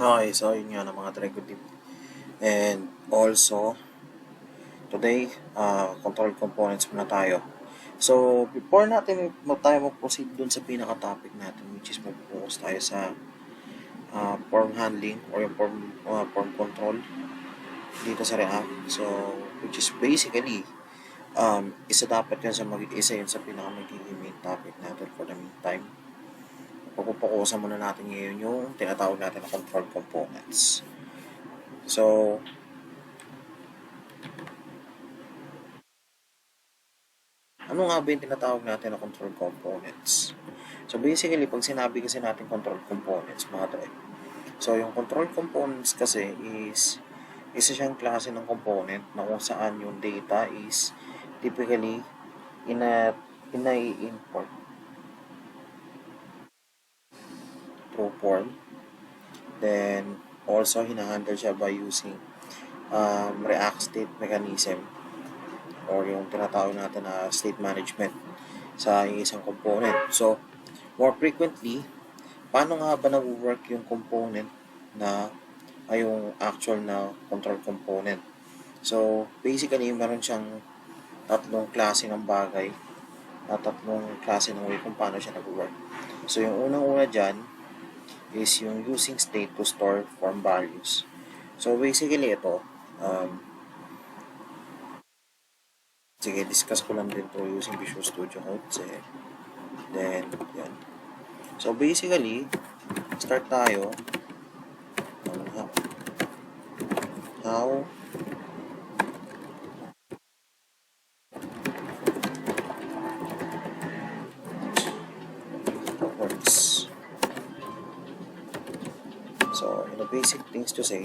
Okay, so yun nga ng mga derivative. And also, today, control components muna tayo. So, before natin tayo mag-proceed dun sa pinaka-topic natin, which is mag-focus tayo sa form handling or yung form control dito sa React. So, which is basically, isa dapat yun isa yun sa pinaka-magiging main topic natin for the meantime. Pagpupukusan muna natin ngayon yung tinatawag natin na control components. So, ano nga ba yung tinatawag natin na control components? So, basically, pag sinabi kasi natin control components, mga tre, so, yung control components kasi is isa siyang klase ng component na kung saan yung data is typically ina-import through form. Then, also, hinahandle siya by using React state mechanism or yung tinatawag natin na state management sa isang component. So, more frequently, paano nga ba nag-work yung component na ay yung actual na control component? So, basically, meron siyang tatlong klase ng bagay na tatlong klase ng way kung paano siya nag-work. So, yung unang-una dyan is yung using state to store form values. So, basically, ito, sige, discuss ko lang din to using Visual Studio Code. Then, yan. So, basically, start tayo. How it works. So, the basic things to say,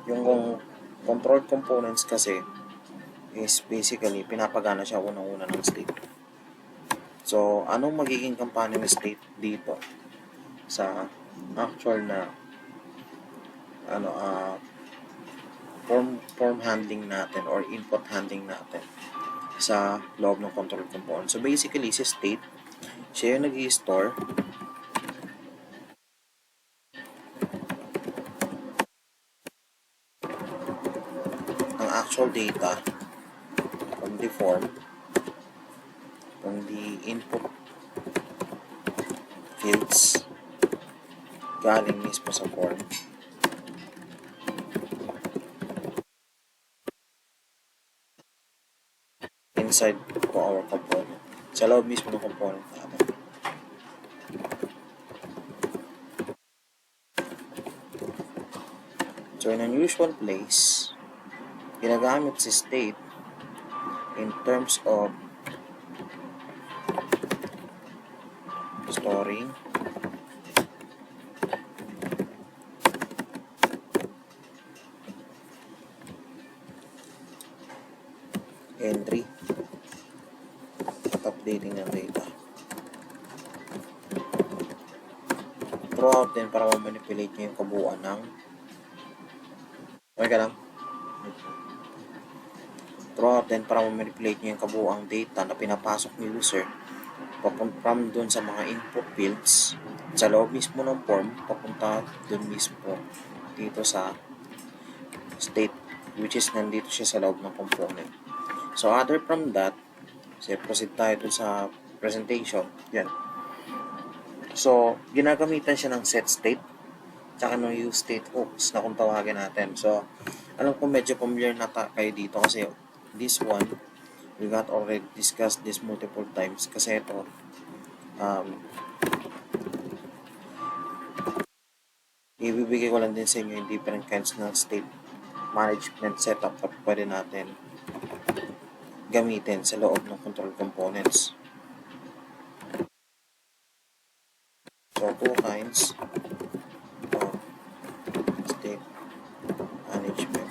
yung control components kasi is basically pinapagana siya unang-una ng state. So, anong magiging kampanya ng state dito sa actual na form handling natin or input handling natin sa loob ng control component. So, basically, si state, siya yung nag-i-store ang actual data from the form, from the input fields galing mismo sa form inside to our component. Sa loob mismo ng component natin. So, in unusual place, ginagamit si state in terms of storing entry at updating ng data. Throughout din para ma-manipulate nyo yung kabuuan ng throughout din para ma-manipulate nyo yung kabuuang data na pinapasok ni user from dun sa mga input fields sa loob mismo ng form papunta dun mismo dito sa state, which is nandito siya sa loob ng component. So, other from that, proceed tayo dun sa presentation. Yan. So, ginagamitan siya ng set state tsaka ng use state hooks na kung tawagin natin. So, alam ko medyo familiar na kayo dito kasi this one, we got already discussed this multiple times kasi ito, ibibigay ko lang din sa inyo yung different kinds ng state management setup na pwede natin gamitin sa loob ng control components. So, two kinds of state management.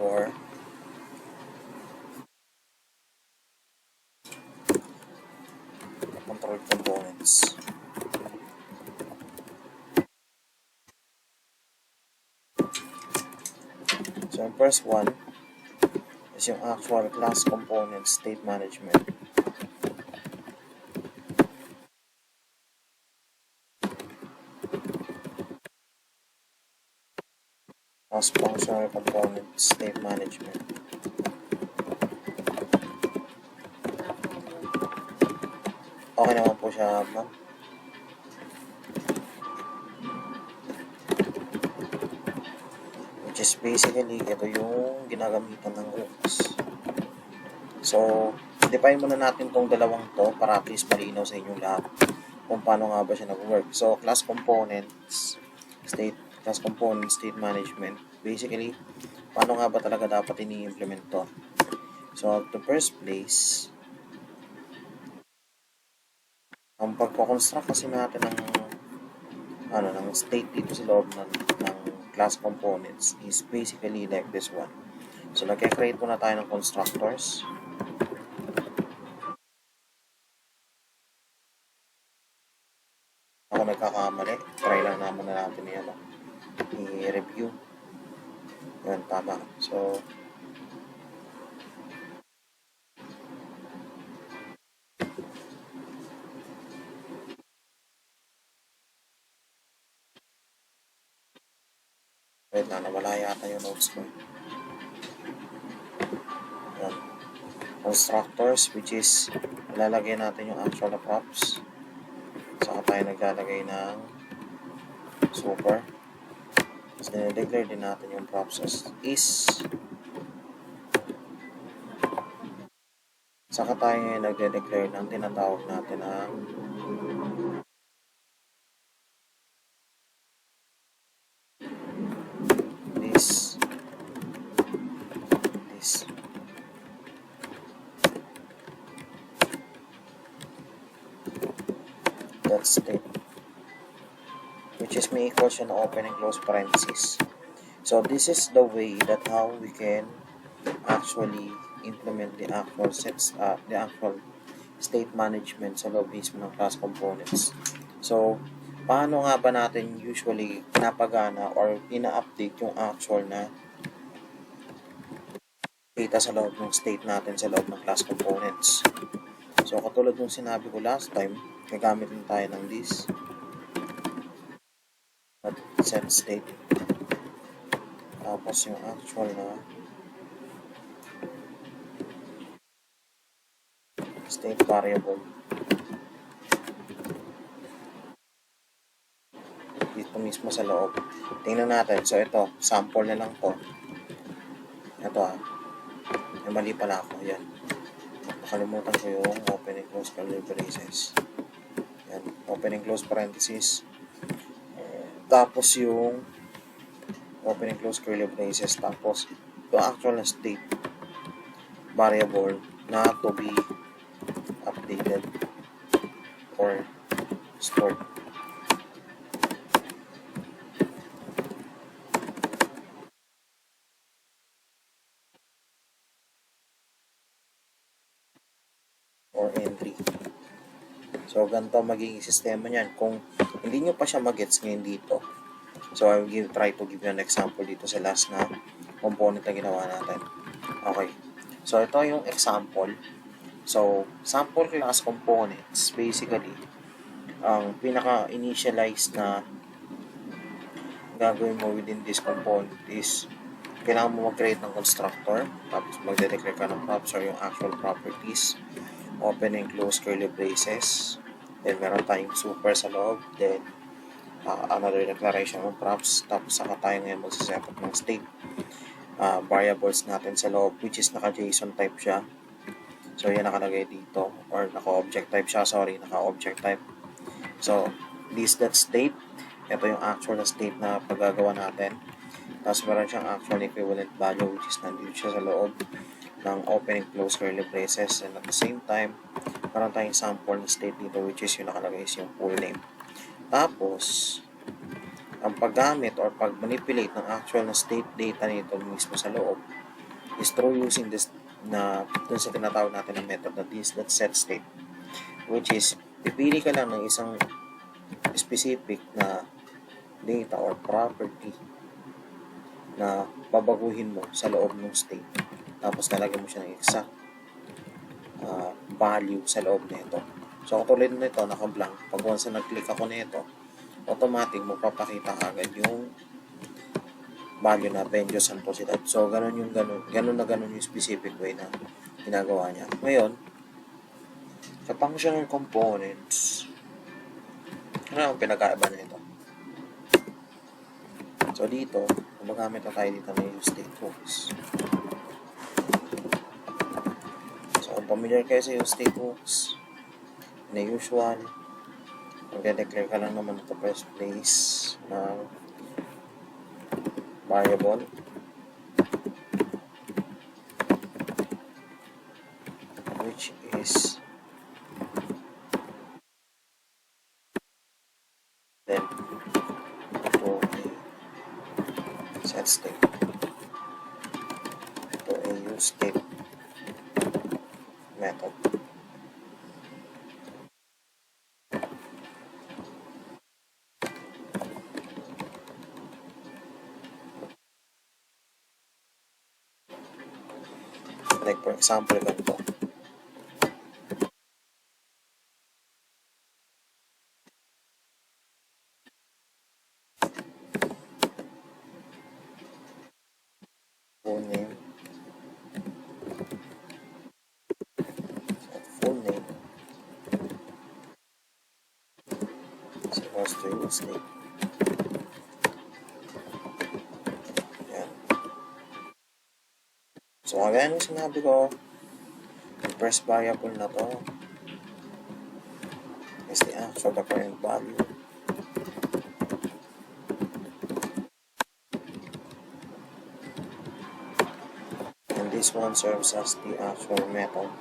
Or control components. So, yung first one is yung actual class component state management. Class functional component state management. Okay naman po siya, ma'am. Which is basically, ito yung ginagamitan ng hooks. So, define muna natin tong dalawang to para at least malinaw sa inyong lahat kung paano nga ba siya nag-work. So, class components, class component state management. Basically, paano nga ba talaga dapat ini-implement to? So, the first place, ang pagko-construct kasi natin ng state dito sa loob ng class components is basically like this one. So, nag-create muna tayo ng constructors. Ako nagkakamali. Try lang naman na natin yan. I-review. Yan, tama. So, wait lang, nawala yata yung notes ko. Yan. Constructors, which is lalagay natin yung actual na props. Saka tayo naglalagay ng super. Tapos dinideclare din natin yung props as is. Saka tayo ngayon nagde-declare ng tinatawag natin ng this. That state, which is may equal siya na open and close parentheses. So this is the way that how we can actually implement the actual the actual state management sa loob mismo ng class components. So, paano nga ba natin usually pinapagana or ina-update yung actual na data sa loob ng state natin sa loob ng class components? So, katulad ng sinabi ko last time, gagamit din tayo ng this at set state. Tapos yung actual na state variable dito mismo sa loob. Tingnan natin. So, ito, sample na lang to. Ito may mali pala ako. Yan. Nakalimutan ko yung open and close curly braces. Yan. Open and close parentheses. Tapos yung open and close curly braces. Tapos, yung actual na state variable na to be updated or stored. Or entry. So, ganito magiging sistema niyan. Kung hindi nyo pa siya magets ngayon dito, so I will try to give you an example dito sa last na component na ginawa natin. Okay. So, ito yung example. So, sample class components, basically, ang pinaka-initialize na gagawin mo within this component is kailangan mo mag-create ng constructor, tapos mag-declare ka ng props or yung actual properties, open and close curly braces, then meron tayong super sa loob, then another declaration of props, tapos saka tayo ngayon magsiset up ng state variables natin sa loob, which is naka-JSON type siya. So, yan nakalagay dito, or naka-object type siya, naka-object type. So, this.state, ito yung actual na state na paggagawa natin. Tapos meron siyang actual equivalent value, which is nandito siya sa loob ng open and close curly braces, and at the same time meron tayong sample na state dito, which is yung nakalagay is yung full name. Tapos ang paggamit or pag-manipulate ng actual na state data nito mismo sa loob is through using this na dun sa tinatawag natin na method na this.set state, which is pipili ka lang ng isang specific na data or property na babaguhin mo sa loob ng state. Tapos lalagyan mo siya ng exact value sa loob nito. So, katulad nito, naka-blank. Pag once na nag-click ako nito, automatic magpapakita agad yung value na Benjo Santosidad. So, ganun yung specific way na ginagawa niya. Ngayon, sa functional components, ano ang pinagkaiba nito? So, dito, gumagamit na tayo dito ng use state hooks. So, kung familiar kayo sa use state hooks, na usual, magde-declare ka lang naman ito first place ng variable. Which is then to a set state to a use state method. Like for example, ganito. Full name. So, full name is equals to use name. Yan. So, kagaya nung sinabi ko, yung first variable na to is the actual current value. And this one serves as the actual method.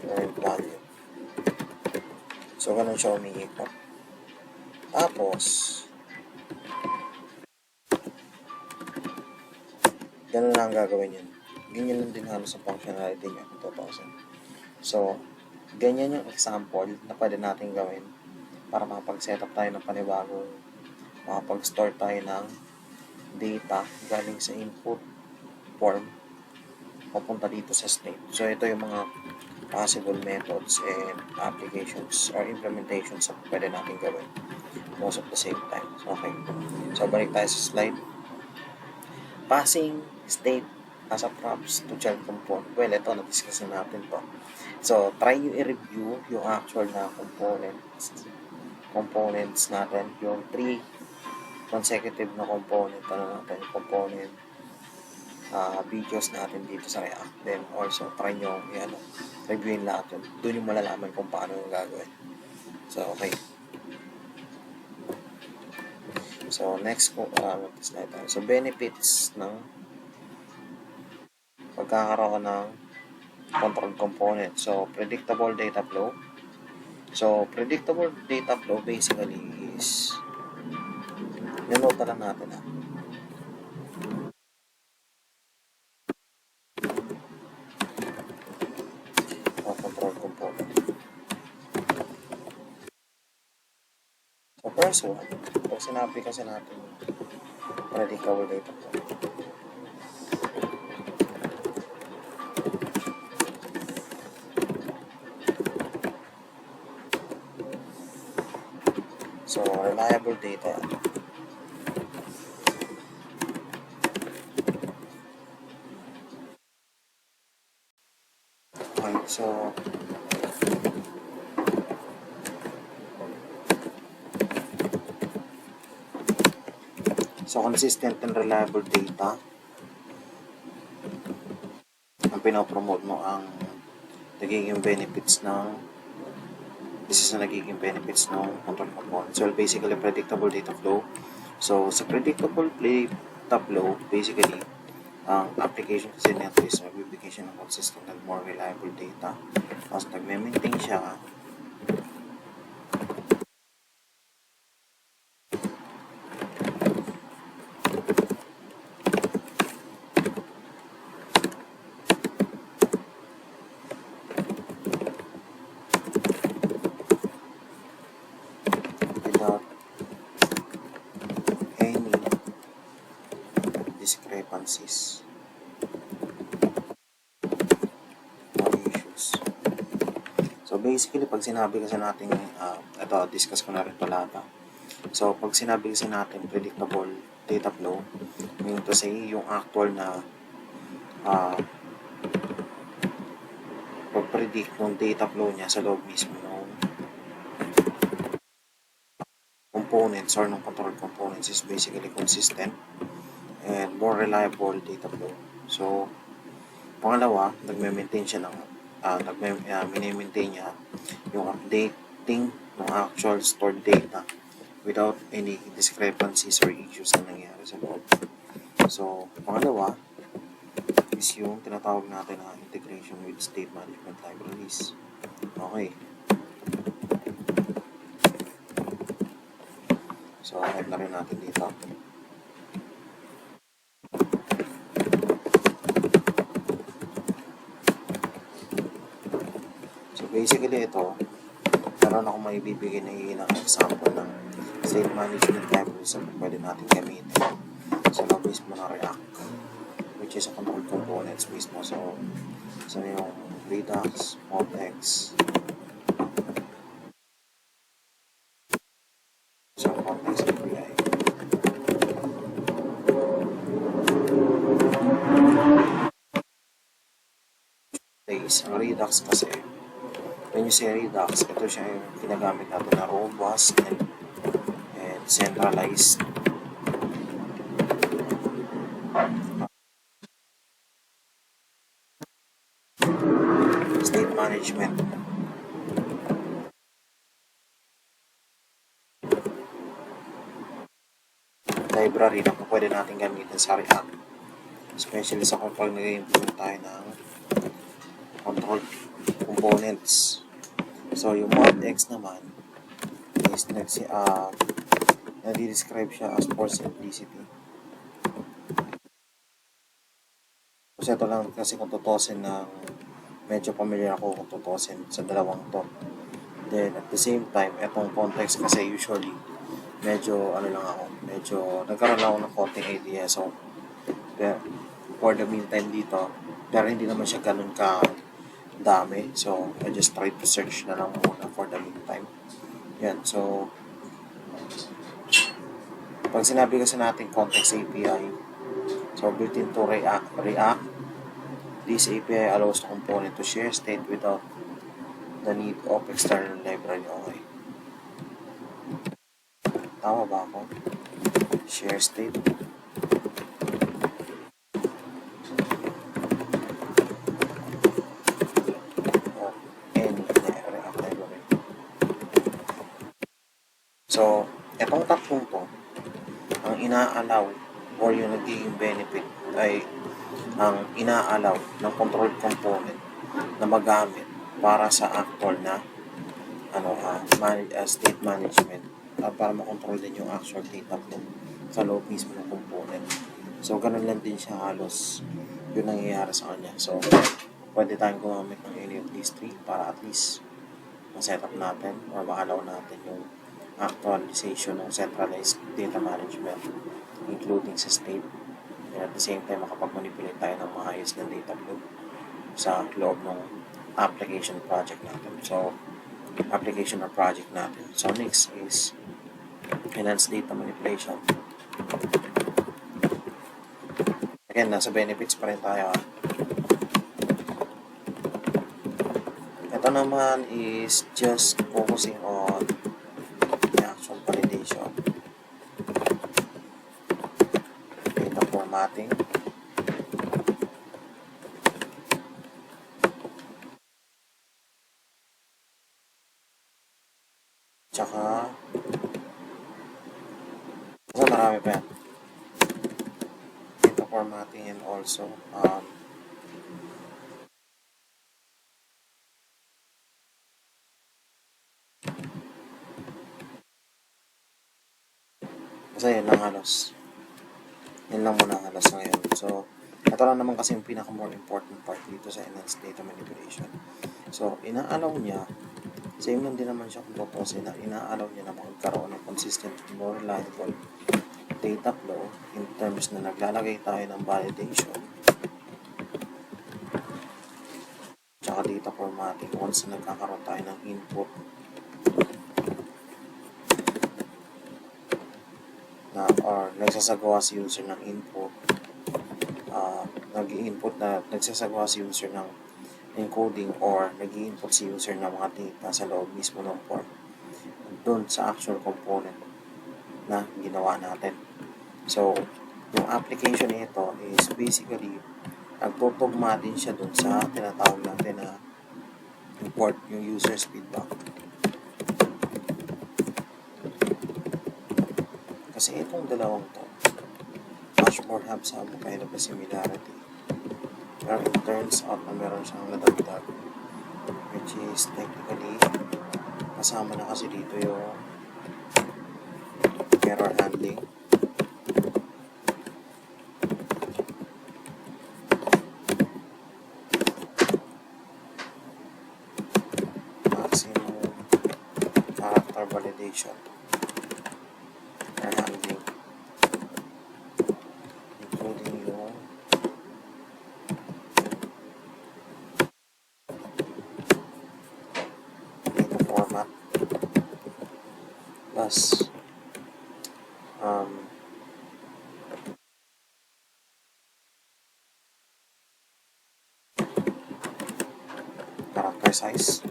Current value. So, ganun siya umiikot. Tapos, ganun lang gagawin yun. Ganyan lang din halos sa functionality niya, 2000. So, ganyan yung example na pwede natin gawin para makapag-setup tayo ng panibagong, makapag-store tayo ng data galing sa input form papunta dito sa state. So, ito yung mga possible methods and applications or implementations na pwede natin gawin most of the same time. So, okay. So, balik tayo sa slide. Passing state as a props to child component. Well, ito, na-discuss na natin to. So, try nyo i-review yung actual na components natin. Yung 3 consecutive na component, component videos natin dito sa React. Then, also, try nyo reviewin lahat yun. Doon yung malalaman kung paano yung gagawin. So, okay. So, next po, slide tayo. So, benefits ng pagkakaroon ng control component. So, predictable data flow. So, predictable data flow basically is nanote lang natin control component. So, first one, pag sinabi kasi natin predictable data flow. So, reliable data. Okay, so, consistent and reliable data ang pinopromote mo ang nagiging benefits ng control component. So, basically, predictable data flow. So, sa predictable data flow, basically, ang application kasi nito is nagbibigay siya ng consistent and more reliable data. Tapos, nagme-maintain siya discrepancies or issues. So basically, pag sinabi kasi natin, ito, discuss ko na rin pala ito. So pag sinabi kasi natin predictable data flow, meaning to say, yung actual na pag-predict ng data flow niya sa loob mismo ng components or ng control components is basically consistent and more reliable data flow. So, pangalawa, nagme-maintain siya ng mini-maintain niya yung updating ng actual stored data without any discrepancies or issues na nangyari sa loob. So, pangalawa is yung tinatawag natin na integration with state management libraries. Okay. So, add na rin natin dito. So, basically ito, meron ako maibibigay na ilang example ng state management libraries na pwede natin gamitin. So, loob mismo na React, which is a control components mismo. So yung Redux, Motex, so Motex API. Ang Redux kasi, when you say Redux, ito siya yung ginagamit natin na robust and centralized state management. Library na pwede natin gamitin sa React, especially sa kung pag nag-implement tayo ng control components. So yung Motex naman is nadi-describe siya as for simplicity. So ito lang kasi kung tutusin ng medyo familiar ako kung tutusin sa dalawang to. Then at the same time, etong context kasi usually medyo nagkaroon lang ako ng konting idea. So for the meantime dito, pero hindi naman siya ganun ka dami. So I just try to search na lang muna for the meantime. Yan, so pag sinabi kasi natin context API, so built into React, this API allows the component to share state without the need of external library. Okay. Tama ba ako? Share state. Or any React library. So, etong tatlong to, ang ina-allow or yung nagiging benefit ay ang ina-allow ng control component na magamit para sa actual na state management para makontrol din yung actual data flow sa loob mismo ng component. So, ganun lang din siya halos yung nangyayari sa kanya. So, pwede tayong gumamit ng any of these three para at least ma-set up natin or ma-allow natin yung actualization ng centralized data management including sa state. And at the same time, makapag-manipulate tayo ng maayos na data flow sa loob ng application project natin. So, application or project natin. So, next is enhanced data manipulation. Again, nasa benefits pa rin tayo. Ito naman is just focusing on the actual validation. Data formatting. Tsaka marami pa yan. Data formatting and also kasi yun lang halos. Yun lang muna halos ngayon. So, ito lang naman kasi yung pinaka-more important part dito sa enhanced data manipulation. So, ina-allow niya, same lang din naman siya kung tutusin na ina-allow niya na magkaroon ng consistent, more reliable data flow in terms na naglalagay tayo ng validation tsaka data formatting once na nagkakaroon tayo ng input na or nagsasagawa si user ng input, nagsasagawa si user ng encoding or nag-i-input si user ng mga data sa loob mismo ng form doon sa actual component na ginawa natin. So, yung application nito is basically nagtutugma din siya doon sa tinatawag natin na import yung user's feedback. Kasi itong dalawang to, much more have some kind of a similarity. Pero it turns out na meron siyang nadagdag, which is technically kasama na kasi dito yung error handling. Maximum character validation. Error handling. Including yung data format. Plus character size.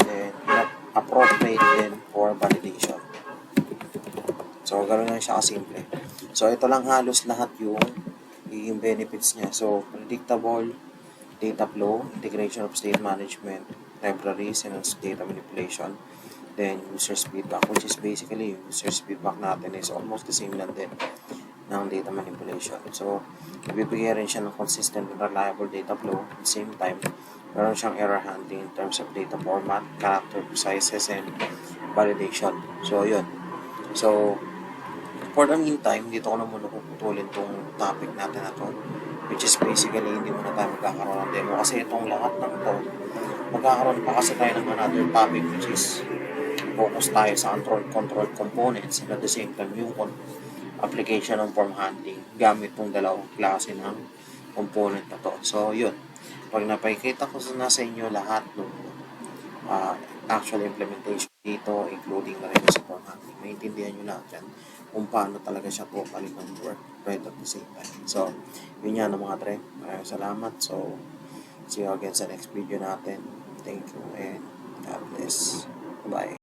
Then appropriate din for validation. So, ganoon lang siya kasimple. So, ito lang halos lahat yung benefits niya. So, predictable data flow, integration of state management, libraries, and data manipulation. Then, user's feedback, which is basically user's feedback natin is almost the same lang din ng data manipulation. So, ibibigay rin siya ng consistent and reliable data flow. At the same time, meron siyang error handling in terms of data format, character sizes, and validation. So, yun. So, for the meantime, dito ko na muna puputulin tong topic natin na to, which is basically hindi muna tayo magkakaroon ng demo kasi itong lahat ng to, magkakaroon pa kasi tayo ng another topic which is focus tayo sa control components and at the same time yung application ng form handling gamit tong dalawang klase ng component na to. So, yun. Pag napakikita ko na sa inyo lahat ng actual implementation dito, including na rin sa form handling, maintindihan nyo lahat yan kung paano talaga siya totally mag-work right at the same time. So, yun yan mga tre. Maraming salamat. So, see you again sa next video natin. Thank you and God bless. Bye.